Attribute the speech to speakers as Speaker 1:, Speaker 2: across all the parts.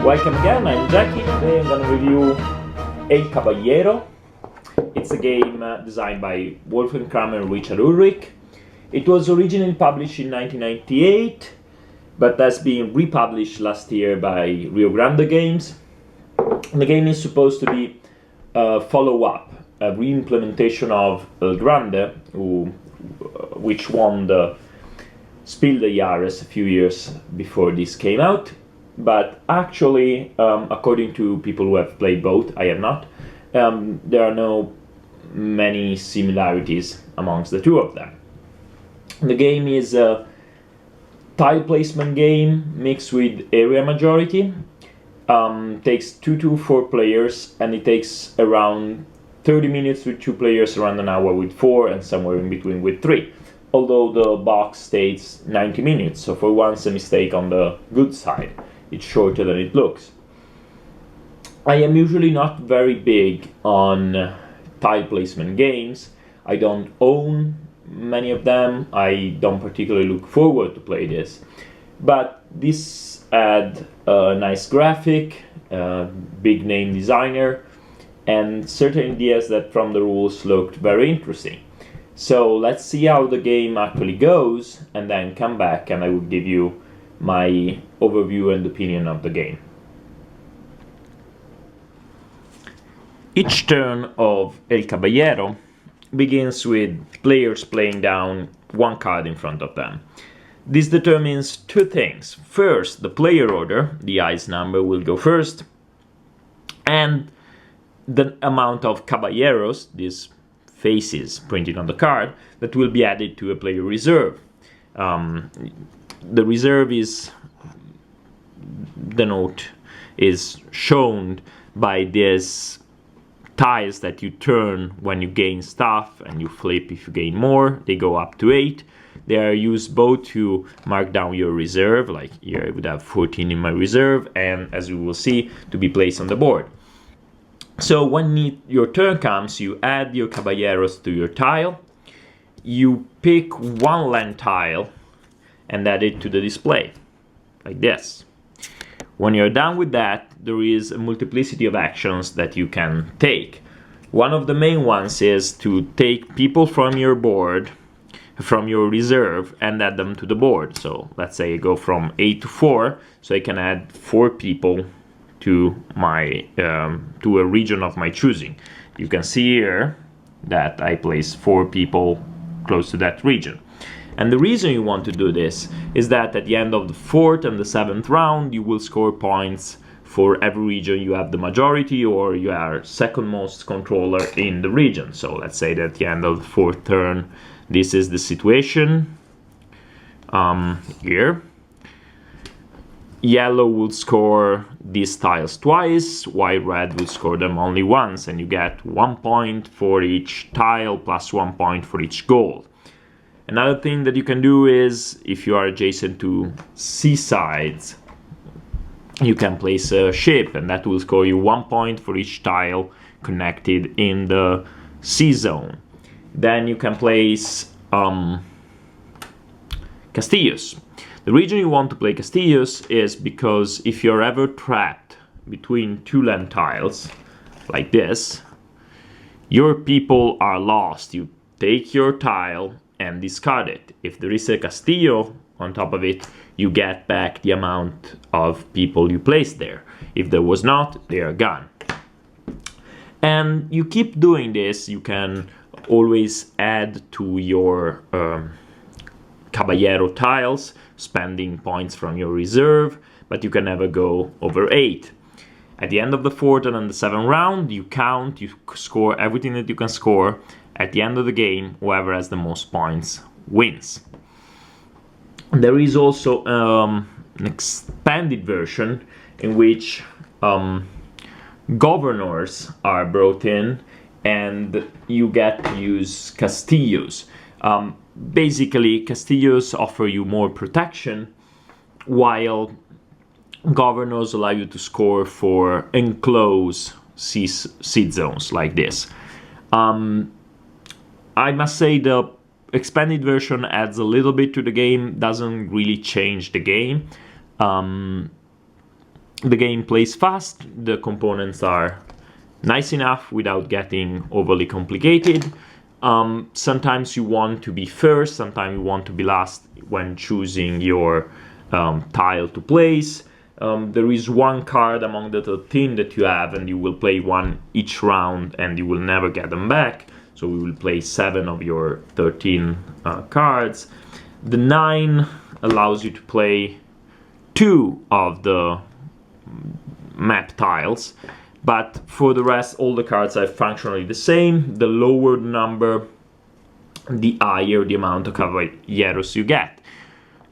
Speaker 1: Welcome again, I'm Geki. Today I'm going to review El Caballero. It's a game designed by Wolfgang Kramer and Richard Ulrich. It was originally published in 1998, but has been republished last year by Rio Grande Games. The game is supposed to be a follow-up, a re-implementation of El Grande, which won the Spiel des Jahres a few years before this came out. But actually, according to people who have played both, I have not, there are no many similarities amongst the two of them. The game is a tile placement game mixed with area majority. Takes 2 to 4 players, and it takes around 30 minutes with 2 players, around an hour with 4, and somewhere in between with 3. Although the box states 90 minutes, so for once a mistake on the good side. It's shorter than it looks. I am usually not very big on tile placement games. I don't own many of them. I don't particularly look forward to play this. But this had a nice graphic, big name designer, and certain ideas that from the rules looked very interesting. So let's see how the game actually goes, and then come back and I will give you my overview and opinion of the game. Each turn of El Caballero begins with players playing down one card in front of them. This determines two things. First, the player order, the ice number will go first, and the amount of caballeros, these faces printed on the card, that will be added to a player reserve. The reserve is, the note is shown by these tiles that you turn when you gain stuff, and you flip if you gain more. They go up to 8. They are used both to mark down your reserve, like here I would have 14 in my reserve, and as we will see, to be placed on the board. So when your turn comes, you add your caballeros to your tile, you pick one land tile and add it to the display, like this. When you're done with that, there is a multiplicity of actions that you can take. One of the main ones is to take people from your board, from your reserve, and add them to the board. So let's say I go from 8 to 4, so I can add 4 people to my to a region of my choosing. You can see here that I place 4 people close to that region. And the reason you want to do this is that at the end of the 4th and the 7th round, you will score points for every region you have the majority, or you are second most controller in the region. So let's say that at the end of the 4th turn, this is the situation here. Yellow will score these tiles twice, while red will score them only once, and you get 1 point for each tile plus 1 point for each goal. Another thing that you can do is, if you are adjacent to seasides, you can place a ship, and that will score you 1 point for each tile connected in the sea zone. Then you can place castillos. The reason you want to play castillos is because if you're ever trapped between 2 land tiles, like this, your people are lost. You take your tile and discard it. If there is a castillo on top of it, you get back the amount of people you placed there. If there was not, they are gone. And you keep doing this. You can always add to your Caballero tiles, spending points from your reserve, but you can never go over 8. At the end of the 4th and then the 7th round, you count, you score everything that you can score. At the end of the game, whoever has the most points wins. There is also an expanded version in which governors are brought in, and you get to use castillos. Basically, castillos offer you more protection, while governors allow you to score for enclosed seed zones like this. I must say the expanded version adds a little bit to the game, doesn't really change the game. The game plays fast, the components are nice enough without getting overly complicated. Sometimes you want to be first, sometimes you want to be last when choosing your tile to place. There is one card among the 13 that you have, and you will play one each round and you will never get them back. So we will play 7 of your 13 cards. The 9 allows you to play 2 of the map tiles, but for the rest all the cards are functionally the same. The lower the number, the higher the amount of caballeros you get.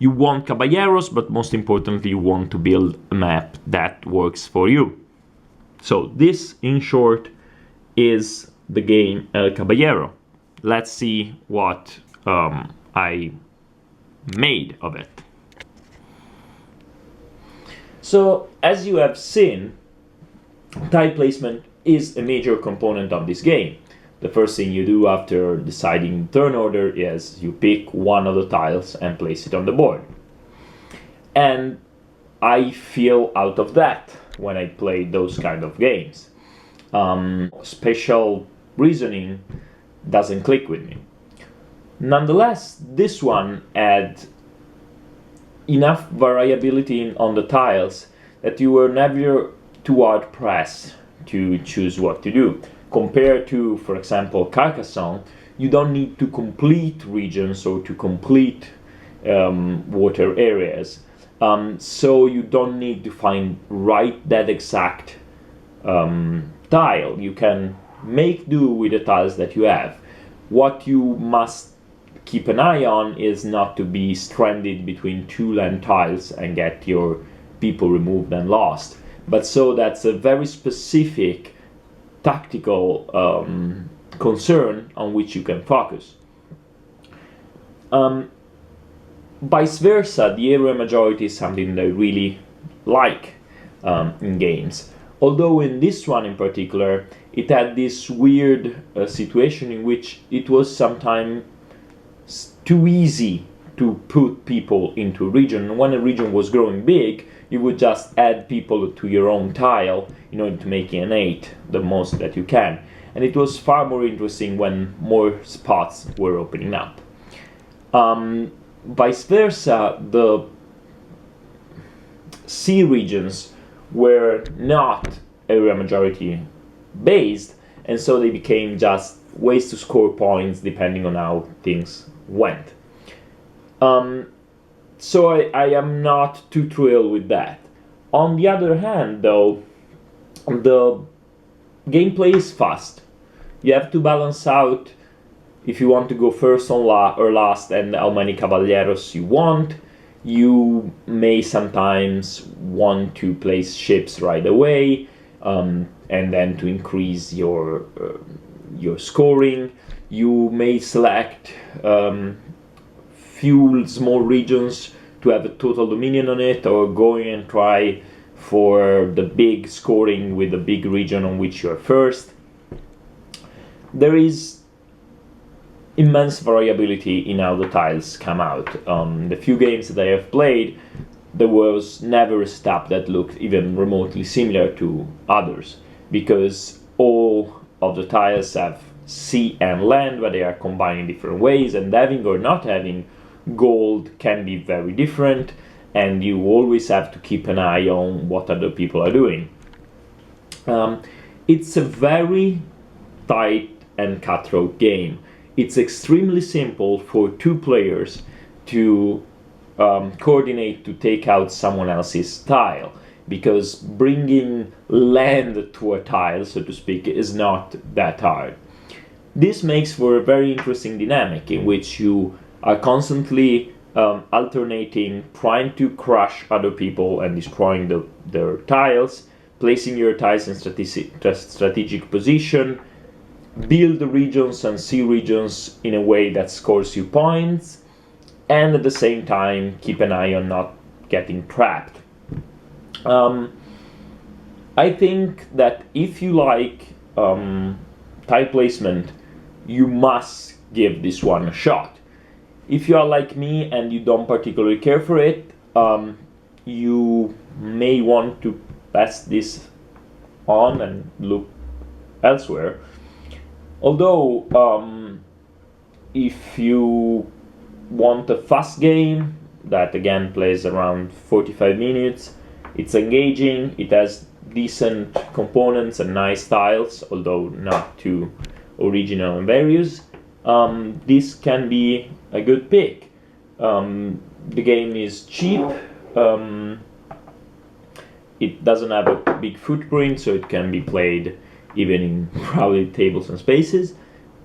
Speaker 1: You want caballeros, but most importantly you want to build a map that works for you. So this, in short, is the game El Caballero. Let's see what I made of it. So, as you have seen, tile placement is a major component of this game. The first thing you do after deciding turn order is you pick one of the tiles and place it on the board. And I feel out of that when I play those kind of games. Spatial reasoning doesn't click with me. Nonetheless, this one had enough variability on the tiles that you were never too hard pressed to choose what to do. Compared to, for example, Carcassonne, you don't need to complete regions or to complete water areas. So you don't need to find that exact tile. You can make do with the tiles that you have. What you must keep an eye on is not to be stranded between 2 land tiles and get your people removed and lost. But so that's a very specific tactical concern on which you can focus. Vice versa, the area majority is something that I really like in games. Although in this one in particular, it had this weird situation in which it was sometimes too easy to put people into a region. When a region was growing big, you would just add people to your own tile in order to make it an 8, the most that you can. And it was far more interesting when more spots were opening up. Vice versa, the sea regions were not area majority based, and so they became just ways to score points depending on how things went. So I am not too thrilled with that. On the other hand, though, the gameplay is fast. You have to balance out if you want to go first or last and how many caballeros you want. You may sometimes want to place ships right away and then to increase your scoring. You may select few small regions to have a total dominion on it, or going and try for the big scoring with the big region on which you are first. There is immense variability in how the tiles come out. The few games that I have played, there was never a setup that looked even remotely similar to others, because all of the tiles have sea and land, but they are combined in different ways, and having or not having gold can be very different, and you always have to keep an eye on what other people are doing. It's a very tight and cutthroat game. It's extremely simple for 2 players to coordinate to take out someone else's tile, because bringing land to a tile, so to speak, is not that hard. This makes for a very interesting dynamic in which you are constantly alternating, trying to crush other people and destroying their tiles, placing your tiles in strategic position, build the regions and sea regions in a way that scores you points, and at the same time keep an eye on not getting trapped. I think that if you like tile placement, you must give this one a shot. If you are like me and you don't particularly care for it, you may want to pass this on and look elsewhere. Although, if you want a fast game that again plays around 45 minutes, it's engaging, it has decent components and nice styles, although not too original and various, this can be a good pick. The game is cheap, it doesn't have a big footprint, so it can be played even in crowded tables and spaces,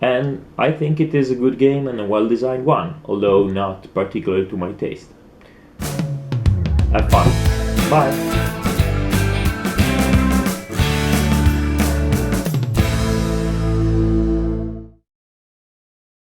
Speaker 1: and I think it is a good game and a well-designed one, although not particularly to my taste. Have fun. Bye.